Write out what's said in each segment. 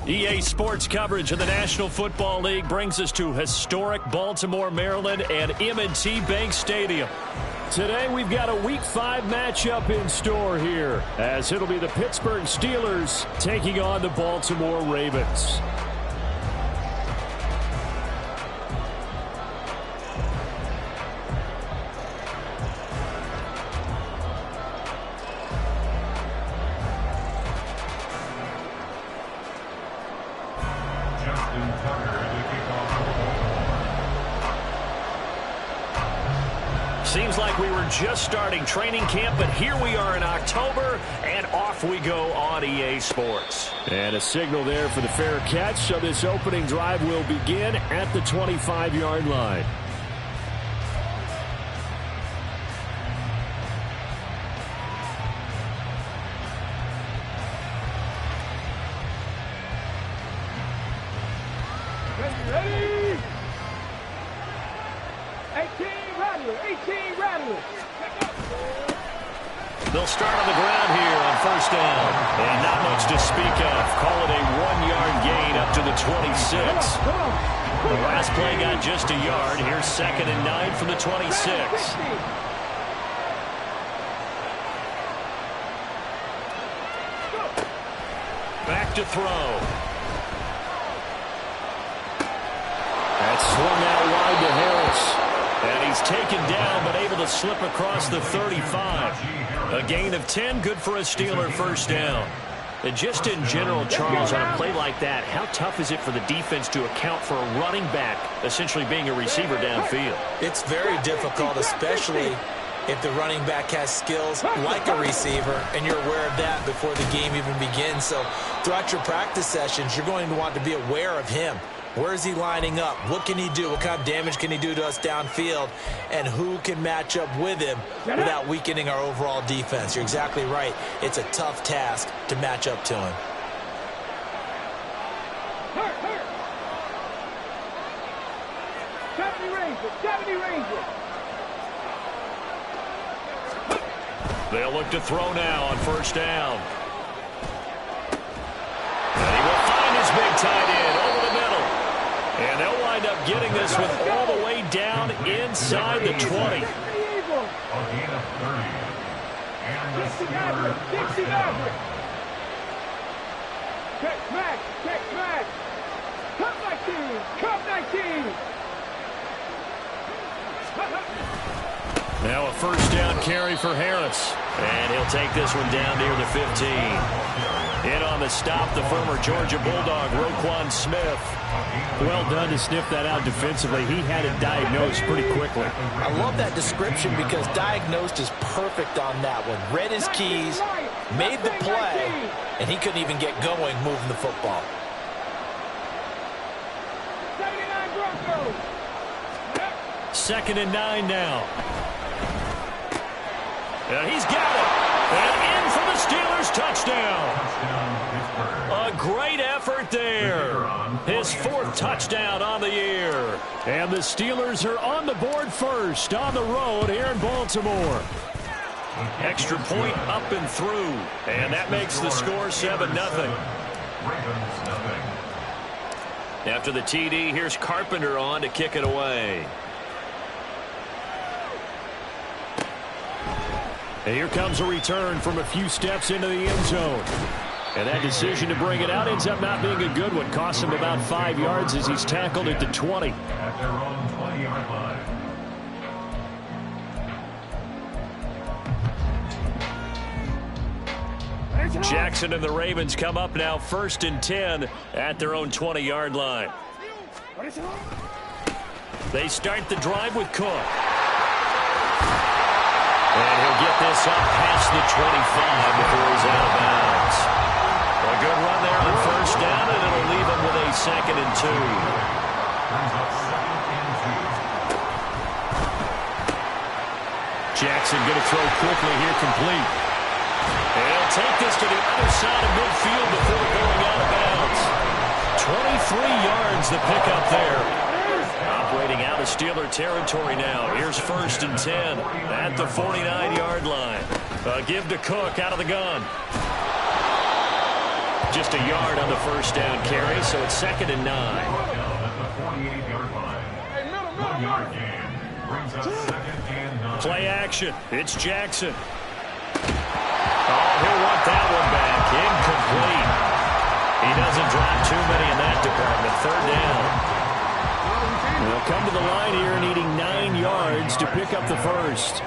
EA Sports coverage of the National Football League brings us to historic Baltimore, Maryland and M&T Bank Stadium. Today we've got a Week 5 matchup in store here, as it'll be the Pittsburgh Steelers taking on the Baltimore Ravens. Seems like we were just starting training camp, but here we are in October, and off we go on EA Sports. And a signal there for the fair catch, so this opening drive will begin at the 25-yard line. They'll start on the ground here on first down. And not much to speak of. Call it a 1-yard gain up to the 26. The last play got just a yard. Here's 2nd and 9 from the 26. Back to throw. That's swung out wide to Harris. And he's taken down, but able to slip across the 35. A gain of 10, good for a Steeler first down. And just in general, Charles, on a play like that, how tough is it for the defense to account for a running back essentially being a receiver downfield? It's very difficult, especially if the running back has skills like a receiver, and you're aware of that before the game even begins. So throughout your practice sessions, you're going to want to be aware of him. Where is he lining up? What can he do? What kind of damage can he do to us downfield? And who can match up with him without weakening our overall defense? You're exactly right. It's a tough task to match up to him. They'll look to throw now on first down. And he will find his big tight end over the middle. And they'll wind up getting this with all the way down inside the 20. A gain of 30. And the Steelers. Check back. Cut 19. Now a first down carry for Harris. And he'll take this one down near the 15. In on the stop, the former Georgia Bulldog, Roquan Smith. Well done to sniff that out defensively. He had it diagnosed pretty quickly. I love that description because diagnosed is perfect on that one. Read his keys, made the play, and he couldn't even get going moving the football. 2nd and 9 now. And he's got it. And in for the Steelers touchdown. A great effort there. His 4th touchdown on the year. And the Steelers are on the board first on the road here in Baltimore. Extra point up and through. And that makes the score 7-0. After the TD, here's Carpenter on to kick it away. And here comes a return from a few steps into the end zone. And that decision to bring it out ends up not being a good one. Costs him about 5 yards as he's tackled at the 20. At their own 20-yard line. Jackson and the Ravens come up now 1st and 10 at their own 20-yard line. They start the drive with Cook. And he'll get this up past the 25 before he's out of bounds. A good run there on first down, and it'll leave him with a 2nd and 2. Jackson going to throw quickly here, complete. And he'll take this to the other side of midfield before going out of bounds. 23 yards the pickup there. Operating out of Steeler territory now. Here's 1st and 10 at the 49-yard line. Give to Cook out of the gun. just a yard on the first down carry, so it's 2nd and 9. At the 48-yard line. 1-yard gain brings us 2nd and 9. Play action. It's Jackson. Oh, he'll want that one back. Incomplete. He doesn't drop too many in that department. 3rd down. They'll come to the line here needing 9 yards to pick up the first.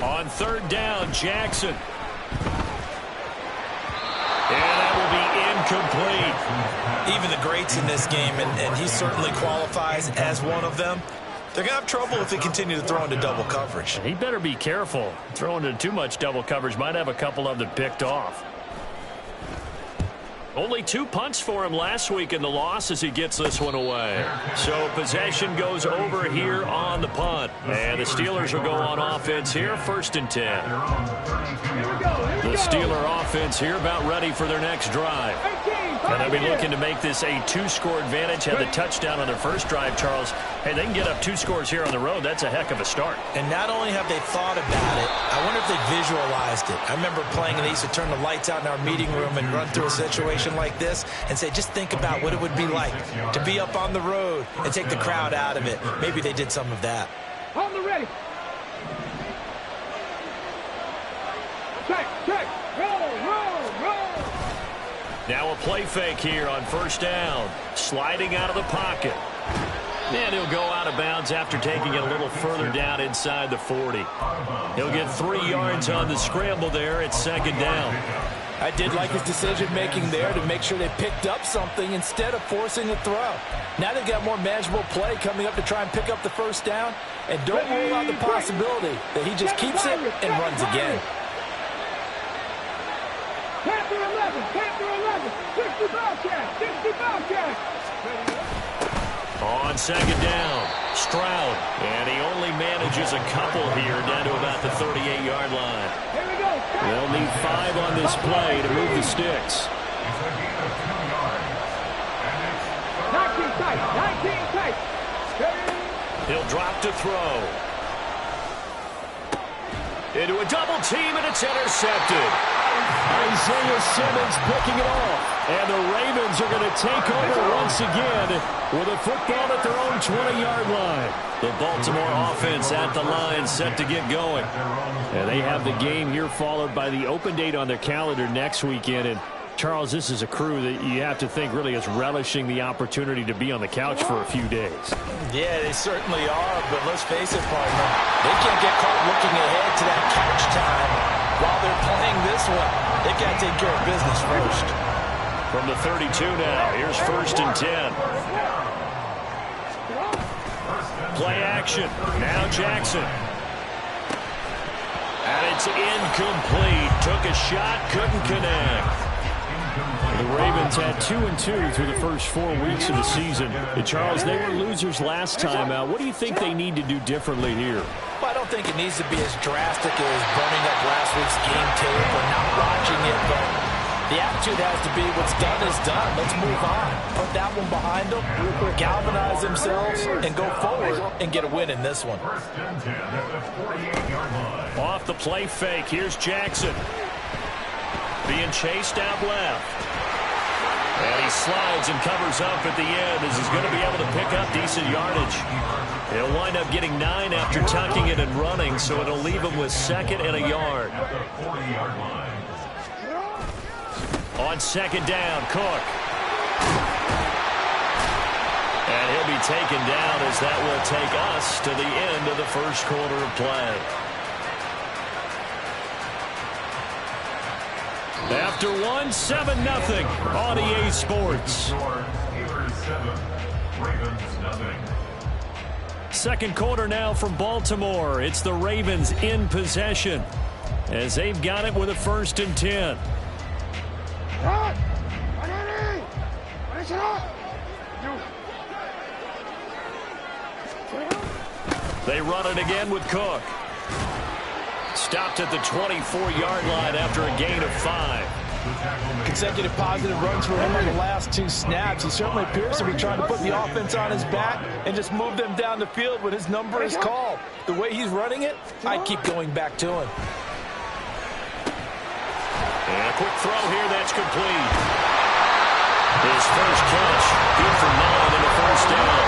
On 3rd down, Jackson. And that will be incomplete. Even the greats in this game, and he certainly qualifies as one of them, they're going to have trouble if they continue to throw into double coverage. He better be careful. Throwing into too much double coverage might have a couple of them picked off. Only 2 punts for him last week in the loss as he gets this one away. So possession goes over here on the punt. And the Steelers will go on offense here, 1st and 10. The Steeler offense here about ready for their next drive. And they'll be looking to make this a 2-score advantage. Had the touchdown on their first drive, Charles. Hey, they can get up 2 scores here on the road. That's a heck of a start. And not only have they thought about it, I wonder if they visualized it. I remember playing, and they used to turn the lights out in our meeting room and run through a situation like this and say, just think about what it would be like to be up on the road and take the crowd out of it. Maybe they did some of that. On the ready. Check. Roll. Now a play fake here on 1st down. Sliding out of the pocket. And he'll go out of bounds after taking it a little further down inside the 40. He'll get 3 yards on the scramble there. It's 2nd down. I did like his decision-making there to make sure they picked up something instead of forcing the throw. Now they've got more manageable play coming up to try and pick up the 1st down. And don't rule out the possibility that he just keeps it and runs again. Panther 11, 60 Bobcats. On 2nd down, Stroud. And he only manages a couple here down to about the 38-yard line. Here we go. They'll need 5 on this play to move the sticks. 19 tight. He'll drop to throw. Into a double team, and it's intercepted. Isaiah Simmons picking it off. And the Ravens are going to take over once again with a football at their own 20-yard line. The Baltimore offense at the line set to get going. And they have the game here followed by the open date on their calendar next weekend. And Charles, this is a crew that you have to think really is relishing the opportunity to be on the couch for a few days. Yeah, they certainly are, but let's face it, partner. They can't get caught looking ahead to that couch time while they're playing this one. They got to take care of business first. From the 32 now, here's 1st and 10. Play action. Now Jackson. And it's incomplete. Took a shot, couldn't connect. The Ravens had 2-2 through the first 4 weeks of the season. Charles, they were losers last time out. What do you think they need to do differently here? Well, I don't think it needs to be as drastic as burning up last week's game tape or not watching it, but the attitude has to be what's done is done. Let's move on. Put that one behind them, galvanize themselves, and go forward and get a win in this one. Off the play fake, here's Jackson. Being chased out left. And he slides and covers up at the end as he's going to be able to pick up decent yardage. He'll wind up getting 9 after tucking it and running, so it'll leave him with 2nd and a yard. On 2nd down, Cook. And he'll be taken down as that will take us to the end of the first quarter of play. After 1, 7-0 on EA Sports. Second quarter now from Baltimore. It's the Ravens in possession as they've got it with a 1st and 10. They run it again with Cook. Stopped at the 24-yard line after a gain of 5. Consecutive positive runs for him on the last 2 snaps. He certainly appears to be trying to put the offense on his back and just move them down the field when his number is called. The way he's running it, I keep going back to him. And a quick throw here that's complete. His first catch, good for 9 and a first down.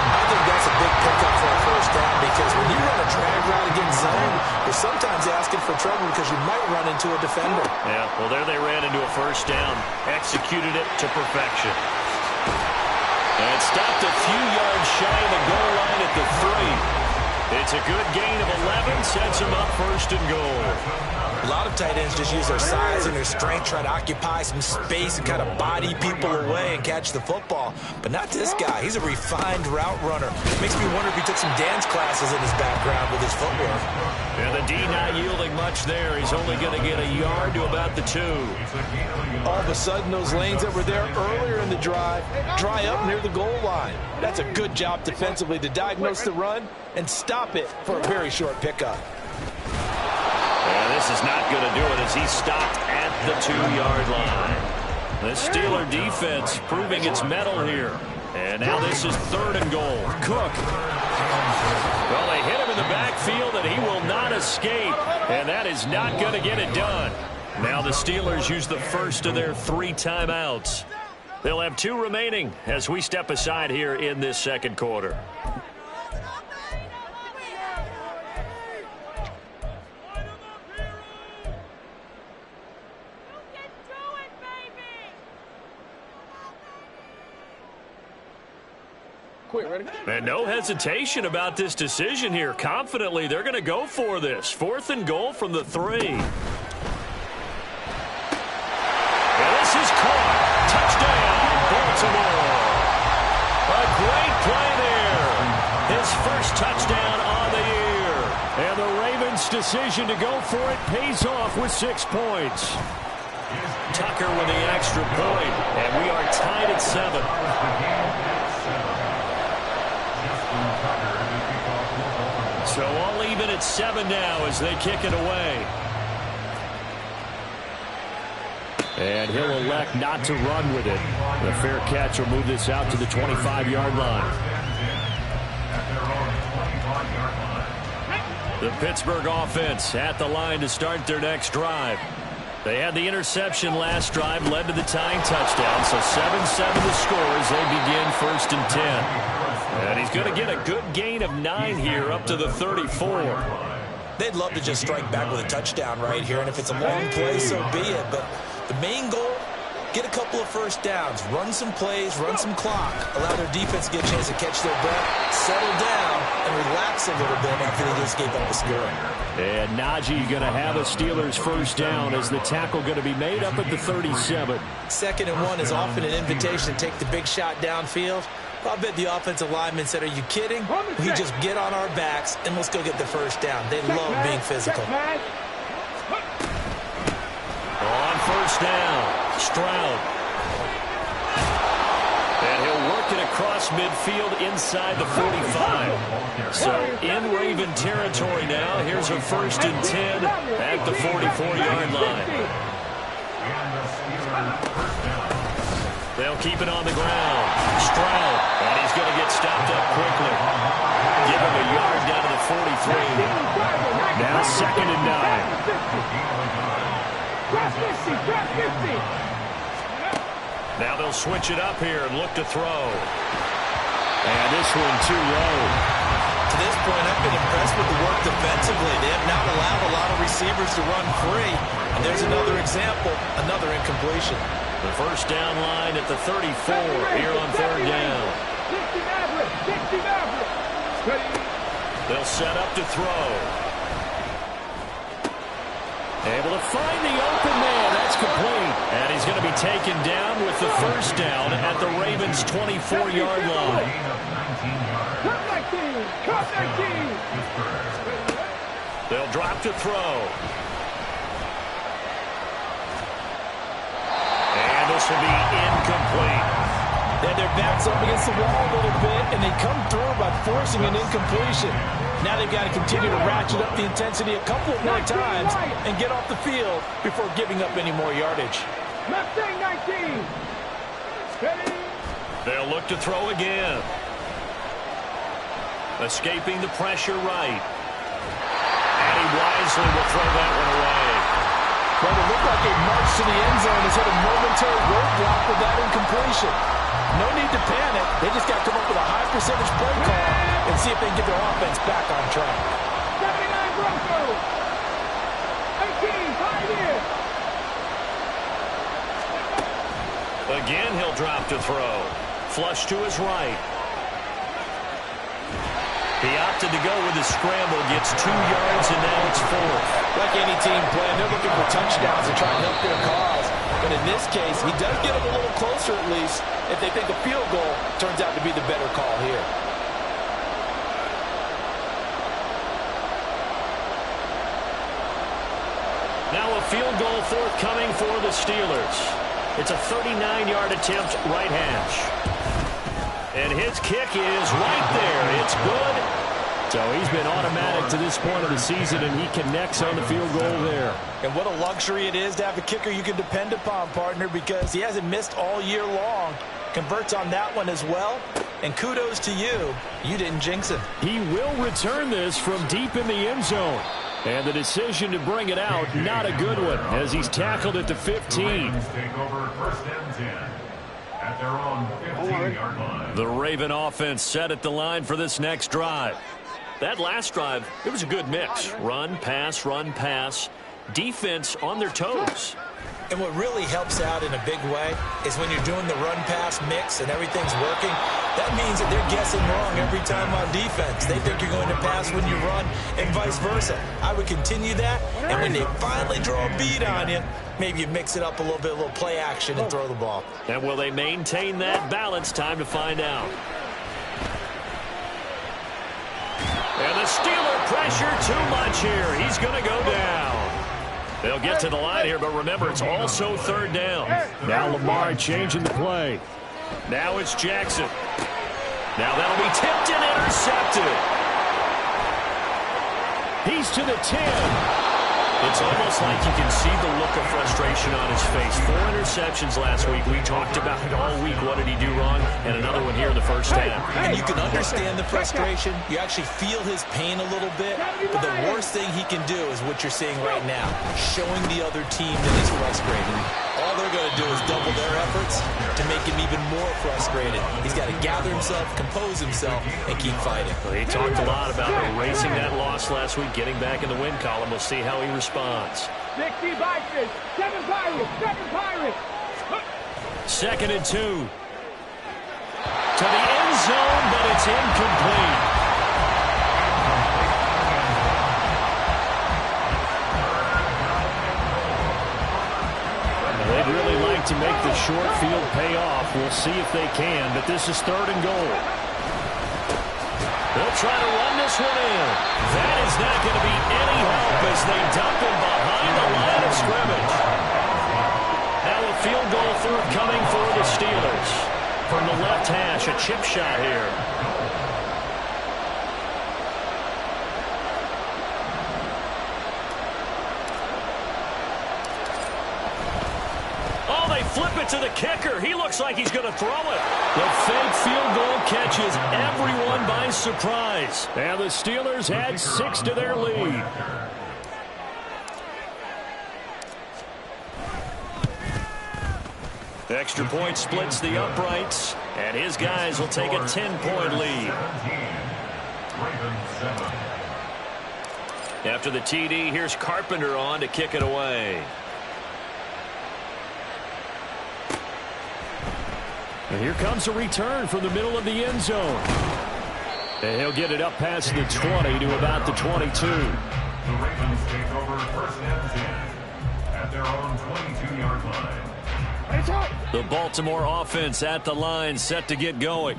I think that's a big pickup for a first down because when you run a drag route against zone, you're sometimes asking for trouble because you might run into a defender. Yeah, well, there they ran into a first down. Executed it to perfection. And stopped a few yards shy of the goal line at the 3. It's a good gain of 11, sets him up first and goal. A lot of tight ends just use their size and their strength, try to occupy some space and kind of body people away and catch the football. But not this guy. He's a refined route runner. Makes me wonder if he took some dance classes in his background with his footwork. And the D not yielding much there. He's only going to get a yard to about the 2. All of a sudden, those lanes that were there earlier in the drive dry up near the goal line. That's a good job defensively to diagnose the run and stop it for a very short pickup. And this is not going to do it as he stopped at the 2-yard line. The Steeler defense proving its mettle here. And now this is 3rd and goal. Cook. Well, they hit him in the backfield, and he will not escape. And that is not going to get it done. Now the Steelers use the first of their 3 timeouts. They'll have 2 remaining as we step aside here in this second quarter. And no hesitation about this decision here. Confidently, they're going to go for this. 4th and goal from the 3. And this is caught. Touchdown, Baltimore. A great play there. His first touchdown on the year. And the Ravens' decision to go for it pays off with 6 points. Tucker with the extra point. And we are tied at 7. So all even at 7 now as they kick it away. And he'll elect not to run with it. The fair catch will move this out to the 25-yard line. The Pittsburgh offense at the line to start their next drive. They had the interception last drive, led to the tying touchdown. So 7-7 the score as they begin 1st and 10. And he's going to get a good gain of 9 here up to the 34. They'd love to just strike back with a touchdown right here, and if it's a long play, so be it. But the main goal, get a couple of first downs, run some plays, run some clock, allow their defense to get a chance to catch their breath, settle down, and relax a little bit after they just gave up a score. And Najee going to have a Steelers first down as the tackle going to be made up at the 37. 2nd and 1 is often an invitation to take the big shot downfield. I bet the offensive linemen said, are you kidding? We just get on our backs and let's go get the first down. They love being physical. On first down, Stroud. And he'll work it across midfield inside the 45. So in Raven territory now. Here's a 1st and 10 at the 44-yard line. They'll keep it on the ground. Stroud, and he's going to get stopped up quickly. Give him a yard down to the 43. Now 2nd and 9. Now they'll switch it up here and look to throw. And this one too low. To this point, I've been impressed with the work defensively. They have not allowed a lot of receivers to run free. And there's another example, another incompletion. The first down line at the 34 here on 3rd down. They'll set up to throw. Able to find the open man. That's complete. And he's going to be taken down with the first down at the Ravens' 24-yard line. They'll drop to throw. And this will be incomplete. They had their backs up against the wall a little bit, and they come through by forcing an incompletion. Now they've got to continue to ratchet up the intensity a couple of more times and get off the field before giving up any more yardage. Mustang 19. Ready? They'll look to throw again. Escaping the pressure right. And he wisely will throw that one away. Well, it looked like a march to the end zone has hit a momentary roadblock with that incompletion. No need to panic. They just got to come up with a high percentage play call and see if they can get their offense back on track. 79 Broncos. 18, 5 years. Again, he'll drop to throw. Flush to his right. He opted to go with his scramble, gets 2 yards, and now it's 4th. Like any team plan, they're looking for touchdowns to try and help their cause. But in this case, he does get them a little closer at least if they think a field goal turns out to be the better call here. Now a field goal forthcoming for the Steelers. It's a 39-yard attempt, right hash. And his kick is right there. It's good. So he's been automatic to this point of the season, and he connects on the field goal there. And what a luxury it is to have a kicker you can depend upon, partner, because he hasn't missed all year long. Converts on that one as well. And kudos to you. You didn't jinx him. He will return this from deep in the end zone. And the decision to bring it out, not a good one, as he's tackled at the 15. Take over first and 10 at their own 15-yard line. The Raven offense set at the line for this next drive. That last drive, it was a good mix. Run, pass, defense on their toes. And what really helps out in a big way is when you're doing the run-pass mix and everything's working, that means that they're guessing wrong every time on defense. They think you're going to pass when you run and vice versa. I would continue that, and when they finally draw a beat on you, maybe you mix it up a little bit, a little play action, and throw the ball. And will they maintain that balance? Time to find out. And the Steeler pressure too much here. He's going to go down. They'll get to the line here, but remember, it's also 3rd down. Now Lamar changing the play. Now it's Jackson. Now that'll be tipped and intercepted. He's to the 10. It's almost like you can see the look of frustration on his face. 4 interceptions last week. We talked about it all week. What did he do wrong? And another one here in the first half. And you can understand the frustration. You actually feel his pain a little bit. But the worst thing he can do is what you're seeing right now, showing the other team that he's frustrated. All they're going to do is double their efforts to make him even more frustrated. He's got to gather himself, compose himself, and keep fighting. Well, he talked a lot about erasing that loss last week, getting back in the win column. We'll see how he responds. 60 Vikings, 7 Pirates, 7 Pirates. 2nd and 2. To the end zone, but it's incomplete. They'd really like to make the short field pay off. We'll see if they can, but this is 3rd and goal. They'll try to run this one in. That is not going to be any help as they dump him behind the line of scrimmage. Now a field goal forthcoming for the Steelers. From the left hash, a chip shot here. Flip it to the kicker. He looks like he's going to throw it. The fake field goal catches everyone by surprise. And the Steelers add 6 to their lead. Extra point splits the uprights, and his guys will take a 10-point lead. After the TD, here's Carpenter on to kick it away. And here comes a return from the middle of the end zone. And he'll get it up past the 20 to about the 22. The Ravens take over first and 10 at their own 22-yard line. The Baltimore offense at the line, set to get going.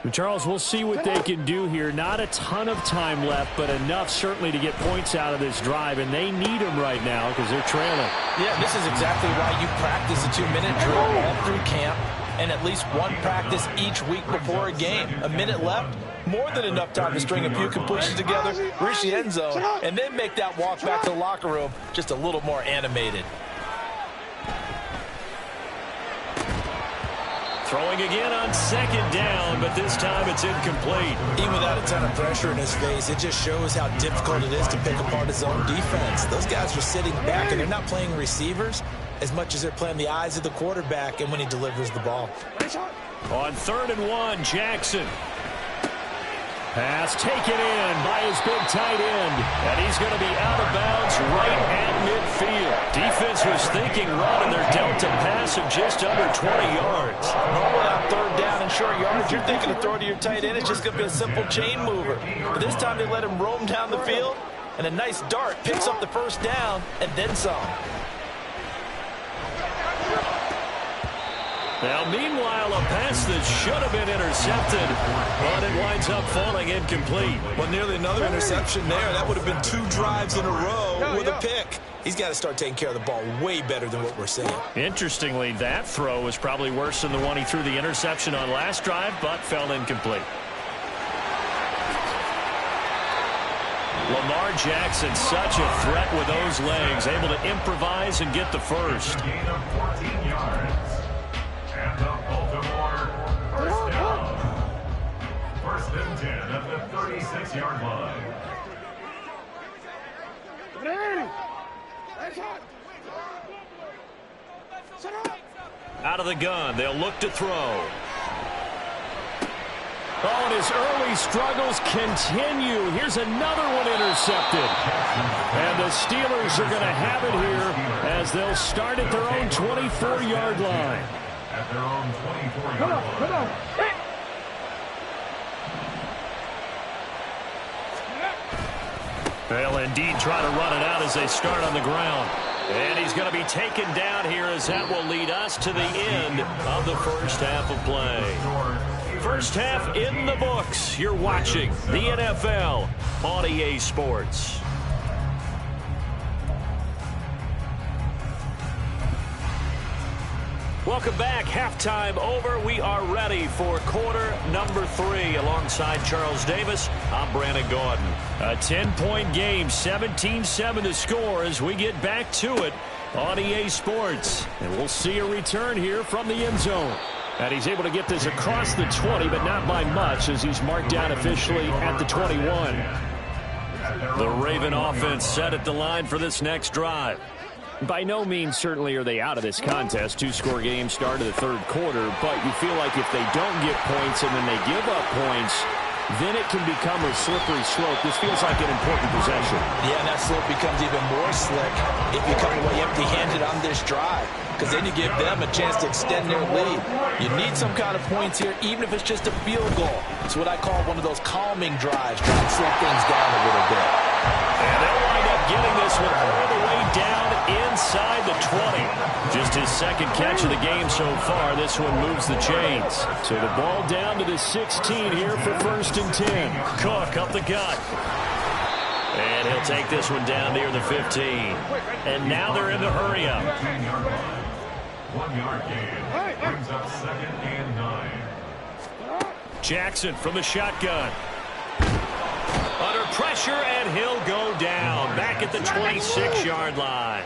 And Charles, we'll see what they can do here. Not a ton of time left, but enough certainly to get points out of this drive, and they need them right now because they're trailing. Yeah, this is exactly why you practice a 2-minute drill all through camp, and at least one practice each week before a game. A minute left, more than enough time to string a few completions together, reach the end zone, and then make that walk back to the locker room just a little more animated. Throwing again on second down, but this time it's incomplete. Even without a ton of pressure in his face, it just shows how difficult it is to pick apart his own defense. Those guys are sitting back, and they're not playing receivers as much as they're playing the eyes of the quarterback and when he delivers the ball. On 3rd and 1, Jackson. Pass taken in by his big tight end. And he's going to be out of bounds right at midfield. Defense was thinking run, and they're dealt a pass of just under 20 yards. Normally on 3rd down and short yardage, you're thinking to throw to your tight end. It's just going to be a simple chain mover. But this time they let him roam down the field, and a nice dart picks up the 1st down and then some. Now, meanwhile, a pass that should have been intercepted, but it winds up falling incomplete. Well, nearly another interception there. That would have been 2 drives in a row with a pick. He's got to start taking care of the ball way better than what we're seeing. Interestingly, that throw was probably worse than the one he threw the interception on last drive, but fell incomplete. Lamar Jackson, such a threat with those legs, able to improvise and get the first. Gain of 14 yards. And the Baltimore first down. 1st and 10 at the 36-yard line. Out of the gun, they'll look to throw. Oh, and his early struggles continue. Here's another one intercepted. And the Steelers are going to have it here as they'll start at their own 24-yard line. At their own 24-yard line. Come on. They'll indeed try to run it out as they start on the ground. And he's going to be taken down here as that will lead us to the end of the first half of play. First half in the books. You're watching the NFL on EA Sports. Welcome back. Halftime over. We are ready for quarter number 3. Alongside Charles Davis, I'm Brandon Gaudin. A 10-point game, 17-7 to score as we get back to it on EA Sports. And we'll see a return here from the end zone. And he's able to get this across the 20, but not by much as he's marked down officially at the 21. The Raven offense set at the line for this next drive. By no means certainly are they out of this contest. 2-score game start of the 3rd quarter, but you feel like if they don't get points and then they give up points, then it can become a slippery slope. This feels like an important possession. Yeah, and that slope becomes even more slick if you come away empty-handed on this drive, because then you give them a chance to extend their lead. You need some kind of points here, even if it's just a field goal. It's what I call one of those calming drives, trying to slow things down a little bit. And they'll wind up getting this one all the way down inside the 20. Just his 2nd catch of the game so far. This one moves the chains. So the ball down to the 16 here for 1st and 10. Cook up the gut. And he'll take this one down near the 15. And now they're in the hurry up. 1-yard gain brings up 2nd and 9. Jackson from the shotgun. Under pressure, and he'll go down. Back at the 26-yard line.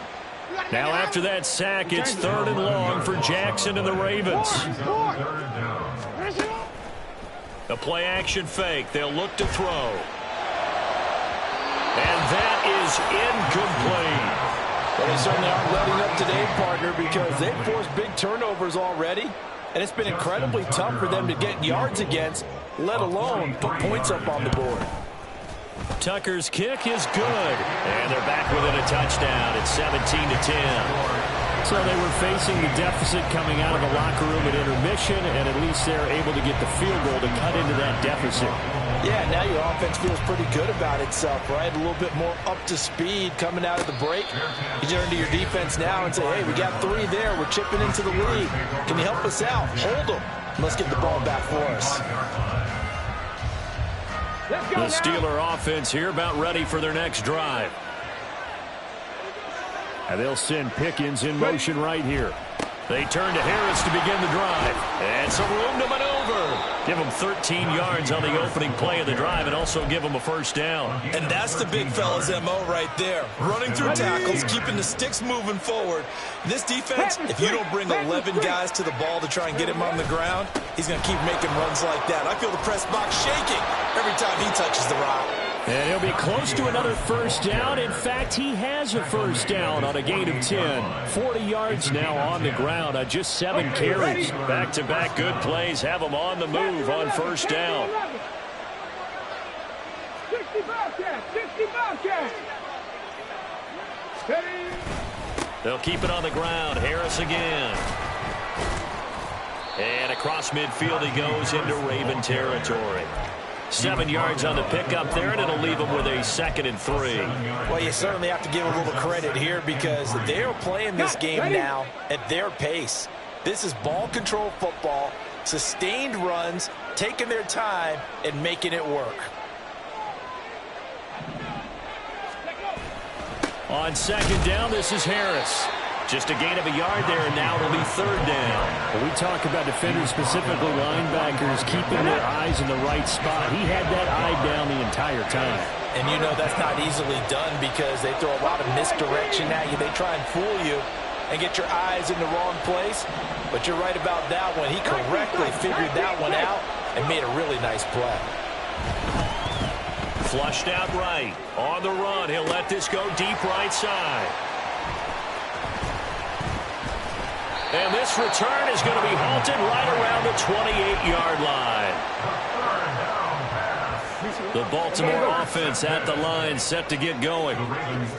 Now after that sack, it's 3rd and long for Jackson and the Ravens. A play-action fake. They'll look to throw. And that is incomplete. Well, they certainly aren't letting up today, partner, because they've forced big turnovers already, and it's been incredibly tough for them to get yards against, let alone put points up on the board. Tucker's kick is good, and they're back within a touchdown. It's 17-10. So they were facing the deficit coming out of the locker room at intermission, and at least they're able to get the field goal to cut into that deficit. Yeah, now your offense feels pretty good about itself, right? A little bit more up to speed coming out of the break. You turn to your defense now and say, hey, we got 3 there. We're chipping into the lead. Can you help us out? Hold them. Let's get the ball back for us. The Steeler offense here about ready for their next drive. And they'll send Pickens in motion right here. They turn to Harris to begin the drive. And some room to maneuver. Give them 13 yards on the opening play of the drive and also give them a first down. And that's the big fella's MO right there. Running through tackles, keeping the sticks moving forward. This defense, if you don't bring 11 guys to the ball to try and get him on the ground, he's going to keep making runs like that. I feel the press box shaking every time he touches the rock. And he'll be close to another first down. In fact, he has a first down on a gain of 10. 40 yards now on the ground on just 7 carries. Back-to-back good plays have him on the move on first down. 60 Bobcats. They'll keep it on the ground. Harris again. And across midfield he goes into Raven territory. 7 yards on the pickup there, and it'll leave them with a 2nd and 3. Well, you certainly have to give them a little credit here because they're playing this game now at their pace. This is ball control football, sustained runs, taking their time, and making it work. On 2nd down, this is Harris. Just a gain of a yard there, and now it'll be 3rd down. When we talk about defenders, specifically linebackers, keeping their eyes in the right spot. He had that eye down the entire time. And you know that's not easily done because they throw a lot of misdirection at you. They try and fool you and get your eyes in the wrong place. But you're right about that one. He correctly figured that one out and made a really nice play. Flushed out right. On the run, he'll let this go deep right side. And this return is going to be halted right around the 28-yard line. The Baltimore offense at the line set to get going.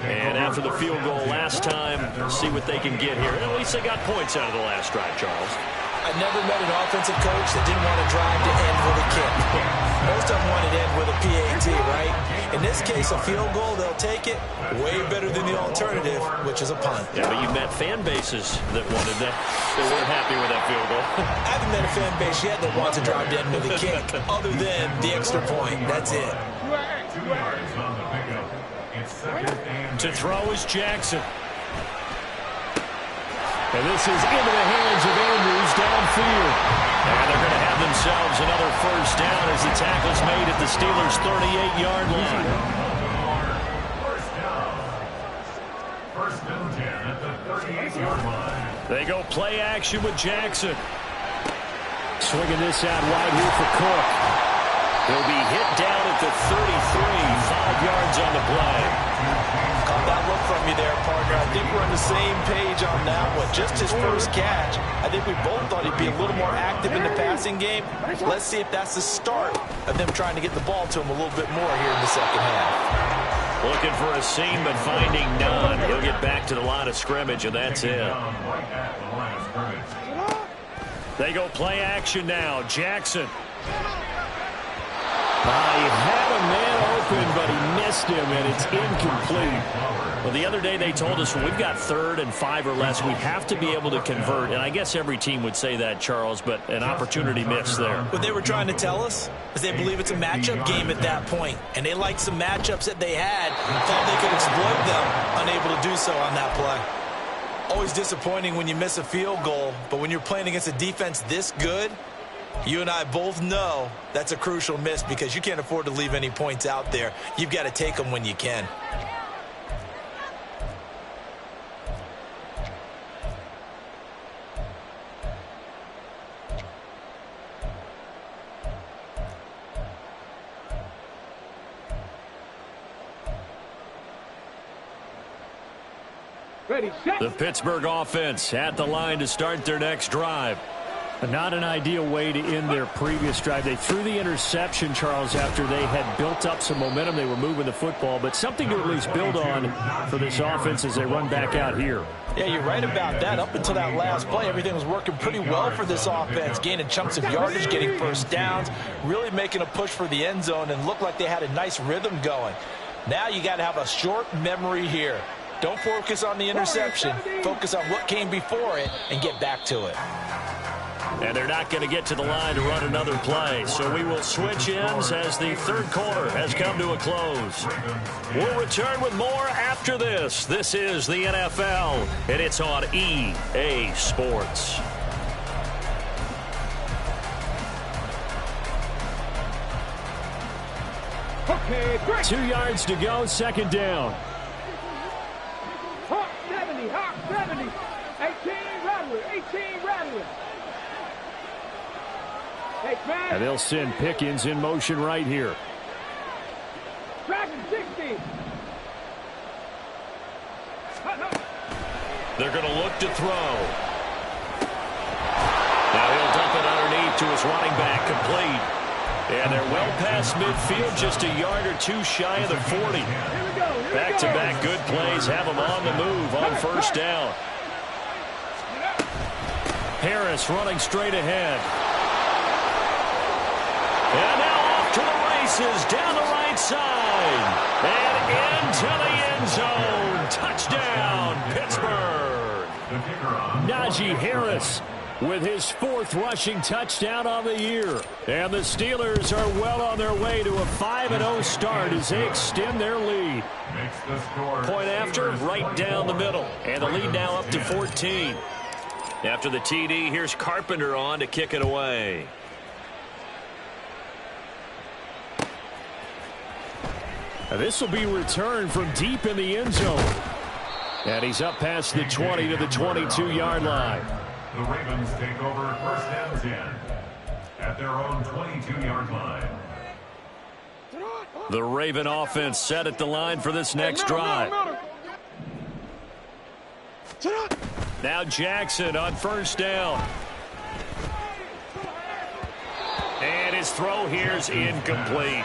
And after the field goal last time, see what they can get here. At least they got points out of the last drive, Charles. I never met an offensive coach that didn't want to drive to end with a kick. Most of them want to end with a PAT, right? In this case, a field goal, they'll take it. Way better than the alternative, which is a punt. Yeah, but you've met fan bases that wanted that. They weren't happy with that field goal. I haven't met a fan base yet that wants to drive to end with a kick, other than the extra point. That's it. 2 yards on the pickup. It's 2nd and To throw is Jackson. And this is into the hands of Andrews downfield. And they're going to have themselves another first down as the tackle's made at the Steelers' 38-yard line. First down. 1st and 10 at the 38-yard line. They go play action with Jackson. Swinging this out wide here for Cook. He'll be hit down at the 33, 5 yards on the play. Caught that look from you there, partner. I think we're on the same page on that one. Just his first catch. I think we both thought he'd be a little more active in the passing game. Let's see if that's the start of them trying to get the ball to him a little bit more here in the second half. Looking for a seam, but finding none. He'll get back to the line of scrimmage, and that's it. They go play action now. Jackson. He had a man open, but he missed him, and it's incomplete. Well, the other day they told us when we've got 3rd and 5 or less, we have to be able to convert. And I guess every team would say that, Charles, but an opportunity missed there. What they were trying to tell us is they believe it's a matchup game at that point, and they liked some matchups that they had, thought they could exploit them, unable to do so on that play. Always disappointing when you miss a field goal, but when you're playing against a defense this good, you and I both know that's a crucial miss because you can't afford to leave any points out there. You've got to take them when you can. Ready, set. The Pittsburgh offense at the line to start their next drive. Not an ideal way to end their previous drive. They threw the interception, Charles, after they had built up some momentum. They were moving the football, but something to at least build on for this offense as they run back out here. Yeah, you're right about that. Up until that last play, everything was working pretty well for this offense, gaining chunks of yardage, getting first downs, really making a push for the end zone, and looked like they had a nice rhythm going. Now you got to have a short memory here. Don't focus on the interception. Focus on what came before it and get back to it. And they're not going to get to the line to run another play. So we will switch ends as the third quarter has come to a close. We'll return with more after this. This is the NFL, and it's on EA Sports. Okay, great. 2 yards to go, second down. Hawk 70, Hawk 70. 18 Rattler, 18 Rattler. Hey, man. And they'll send Pickens in motion right here. Dragon 60. They're going to look to throw. Now he'll dump it underneath to his running back, complete. And they're well past midfield, just a yard or two shy of the 40. Back-to-back good plays have them on the move on first down. Harris running straight ahead. And now off to the races, down the right side. And into the end zone. Touchdown, Pittsburgh. Najee Harris with his 4th rushing touchdown on the year. And the Steelers are well on their way to a 5-0 start as they extend their lead. Point after, right down the middle. And the lead now up to 14. After the TD, here's Carpenter on to kick it away. This will be returned from deep in the end zone. And he's up past the 20 to the 22-yard line. The Ravens take over first and 10 at their own 22-yard line. The Raven offense set at the line for this next drive. Now Jackson on first down. And his throw here's incomplete.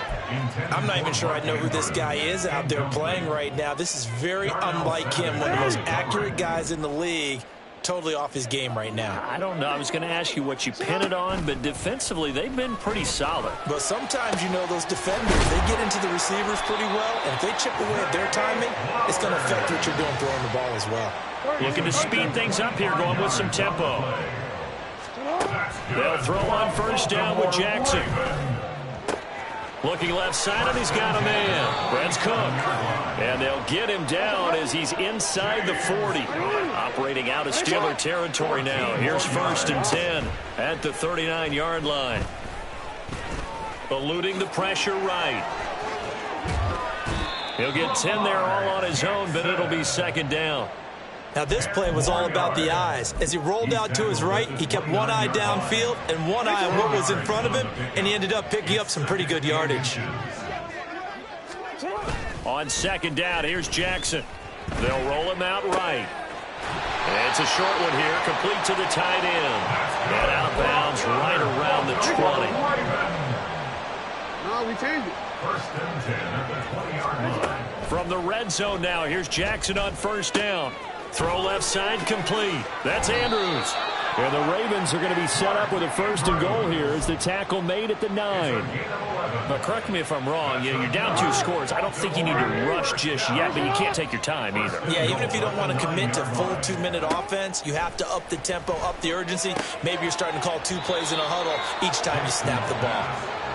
I'm not even sure I know who this guy is out there playing right now. This is very unlike him, one of the most accurate guys in the league. Totally off his game right now. I don't know. I was going to ask you what you pin it on, but defensively, they've been pretty solid. But sometimes, you know, those defenders, they get into the receivers pretty well, and if they chip away at their timing, it's going to affect what you're doing throwing the ball as well. Looking to speed things up here, going with some tempo. They'll throw on first down with Jackson. Looking left side, and he's got a man. That's Cook. And they'll get him down as he's inside the 40. Operating out of Steeler territory now. Here's first and 10 at the 39-yard line. Eluding the pressure right. He'll get 10 there all on his own, but it'll be second down. Now, this play was all about the eyes. As he rolled out to his right, he kept one eye downfield and one eye on what was in front of him, and he ended up picking up some pretty good yardage. On second down, here's Jackson. They'll roll him out right. And it's a short one here, complete to the tight end. And out of bounds right around the 20. No, we changed it. First and 10 at the 20-yard line. From the red zone now, here's Jackson on first down. Throw left side, complete. That's Andrews. And the Ravens are going to be set up with a first and goal here as the tackle made at the 9. But correct me if I'm wrong, you're down 2 scores. I don't think you need to rush just yet, but you can't take your time either. Yeah, even if you don't want to commit to full 2-minute offense, you have to up the tempo, up the urgency. Maybe you're starting to call 2 plays in a huddle each time you snap the ball.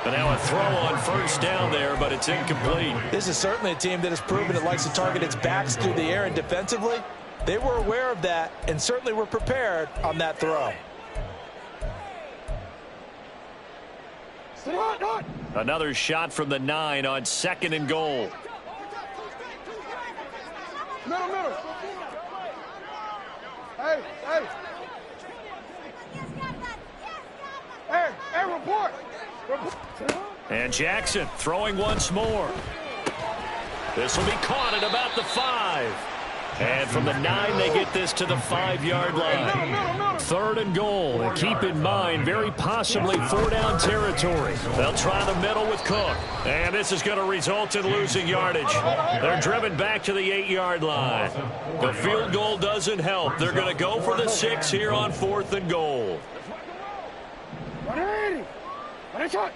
But now a throw on first down there, but it's incomplete. This is certainly a team that has proven it likes to target its backs through the air, and defensively, they were aware of that and certainly were prepared on that throw. Another shot from the 9 on second and goal. Middle, middle. Hey, hey. Hey, report. And Jackson throwing once more. This will be caught at about the 5. And from the 9, they get this to the 5-yard line. Third and goal. And keep in mind, very possibly 4-down territory. They'll try the middle with Cook. And this is going to result in losing yardage. They're driven back to the 8-yard line. The field goal doesn't help. They're going to go for the 6 here on 4th and goal. 180. 180 shot.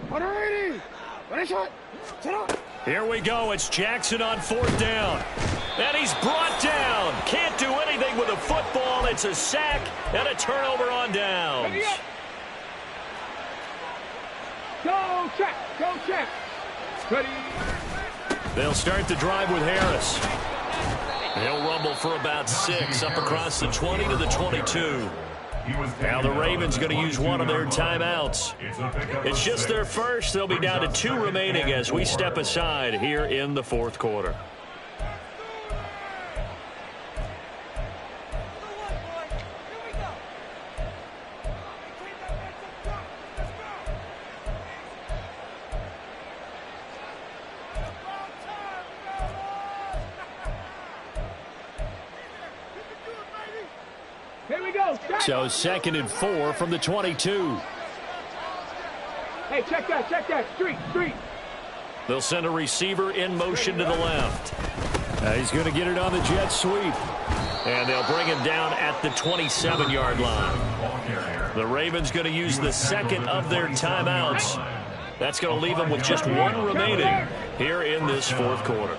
180. 180 shot. Sit up. Here we go. It's Jackson on 4th down. And he's brought down. Can't do anything with the football, It's a sack and a turnover on downs. Go check. Go check. Ready. They'll start the drive with Harris. He'll rumble for about 6 up across the 20 to the 22. Now the Ravens going to use one of their timeouts. It's just their first. They'll be down to 2 remaining as we step aside here in the fourth quarter. Here we go. So 2nd and 4 from the 22. Hey, check that. Check that. Street. They'll send a receiver in motion to the left. He's going to get it on the jet sweep. And they'll bring him down at the 27-yard line. The Ravens going to use the second of their timeouts. That's going to leave them with just 1 remaining here in this fourth quarter.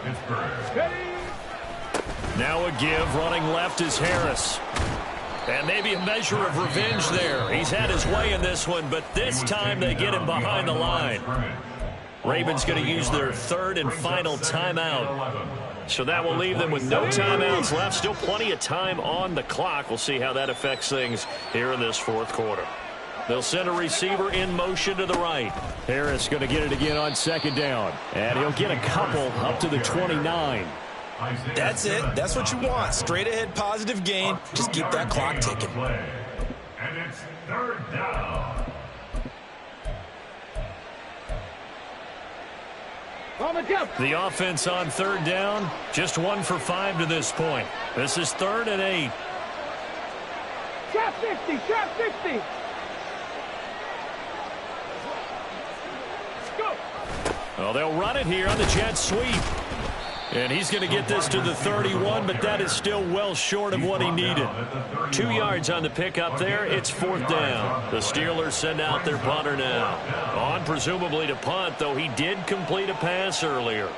Now a give. Running left is Harris. And maybe a measure of revenge there. He's had his way in this one, but this time they get him behind the line. Ravens going to use their 3rd and final timeout. So that will leave them with no timeouts left. Still plenty of time on the clock. We'll see how that affects things here in this fourth quarter. They'll send a receiver in motion to the right. Harris going to get it again on 2nd down. And he'll get a couple up to the 29. That's it. That's what you want. Straight ahead positive gain. Just keep that clock ticking. And it's 3rd down. On the jump. The offense on 3rd down, just 1 for 5 to this point. This is 3rd and 8. Trap 60. Trap 60. Go. Well, they'll run it here on the jet sweep. And he's going to get this to the 31, but that is still well short of what he needed. 2 yards on the pickup there. It's 4th down. The Steelers send out their punter now. On presumably to punt, though he did complete a pass earlier.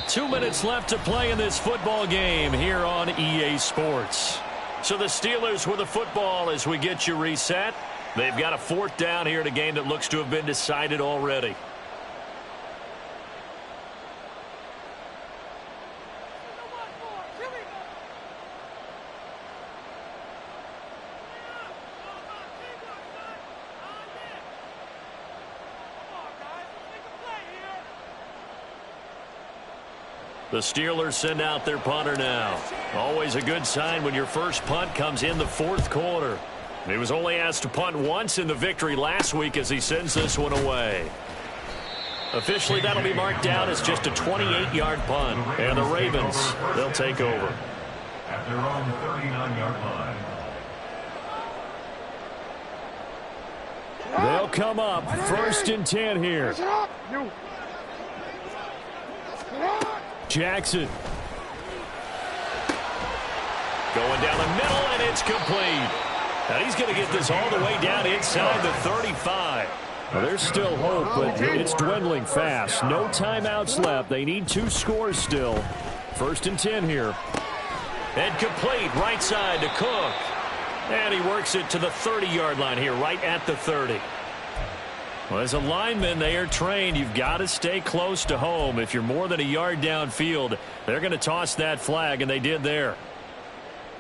2 minutes left to play in this football game here on EA Sports. So the Steelers with the football as we get you reset. They've got a 4th down here in a game that looks to have been decided already. The Steelers send out their punter now. Always a good sign when your first punt comes in the fourth quarter. He was only asked to punt once in the victory last week as he sends this one away. Officially, that'll be marked down as just a 28-yard punt. And the Ravens, they'll take over. At their own 39-yard line. They'll come up 1st and 10 here. Jackson. Going down the middle, and it's complete. And he's going to get this all the way down inside the 35. Well, there's still hope, but it's dwindling fast. No timeouts left. They need 2 scores still. 1st and 10 here. And complete right side to Cook. And he works it to the 30-yard line here, right at the 30. Well, as a lineman, they are trained. You've got to stay close to home. If you're more than a yard downfield, they're going to toss that flag, and they did there.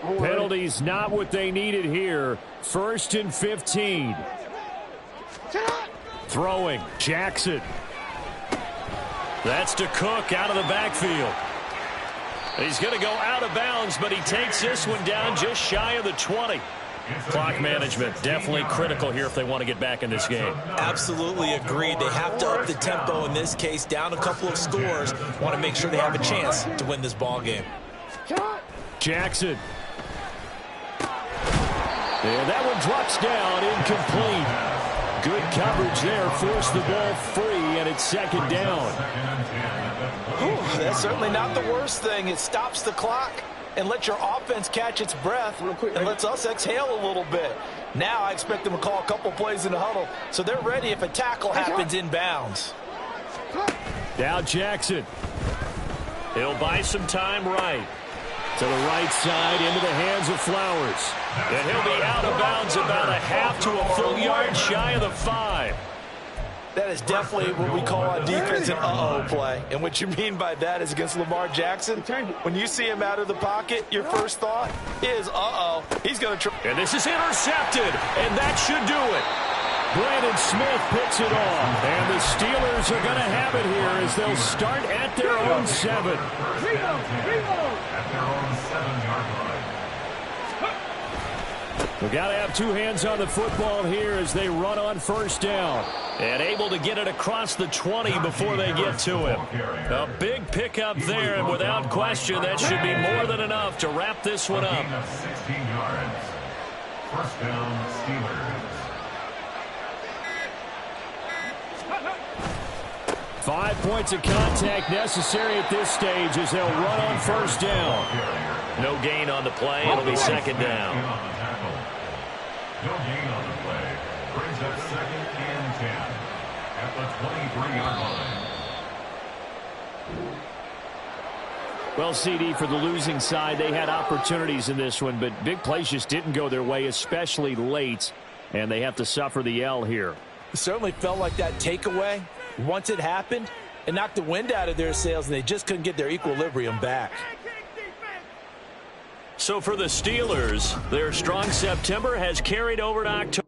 Penalties not what they needed here. 1st and 15. Throwing, Jackson. That's to Cook out of the backfield. He's going to go out of bounds, but he takes this one down just shy of the 20. Clock management definitely critical here if they want to get back in this game. Absolutely agreed. They have to up the tempo in this case, down a couple of scores. Want to make sure they have a chance to win this ball game. Jackson. And that one drops down, incomplete. Good coverage there, forced the ball free, and it's 2nd down. That's certainly not the worst thing. It stops the clock and lets your offense catch its breath and lets us exhale a little bit. Now I expect them to call a couple plays in the huddle so they're ready if a tackle happens inbounds. Now Jackson. He'll buy some time right. To the right side, into the hands of Flowers. And he'll be out of bounds about a half to a full yard shy of the 5. That is definitely what we call on defense an uh-oh play. And what you mean by that is against Lamar Jackson, when you see him out of the pocket, your first thought is, uh-oh, he's going to try. And this is intercepted, and that should do it. Brandon Smith picks it off. And the Steelers are going to have it here as they'll start at their own 7. At their own 7-yard line. We've got to have two hands on the football here as they run on first down. And able to get it across the 20 before they get to him. A big pickup there, and without question, that should be more than enough to wrap this one up. Gain of 16 yards. First down, Steelers. 5 points of contact necessary at this stage as they'll run on first down. No gain on the play. It'll be second down. No gain on the play. Brings up 2nd and 10 at the 23-yard line. Well, CD, for the losing side, they had opportunities in this one, but big plays just didn't go their way, especially late, and they have to suffer the L here. It certainly felt like that takeaway, once it happened, it knocked the wind out of their sails, and they just couldn't get their equilibrium back. So for the Steelers, their strong September has carried over to October.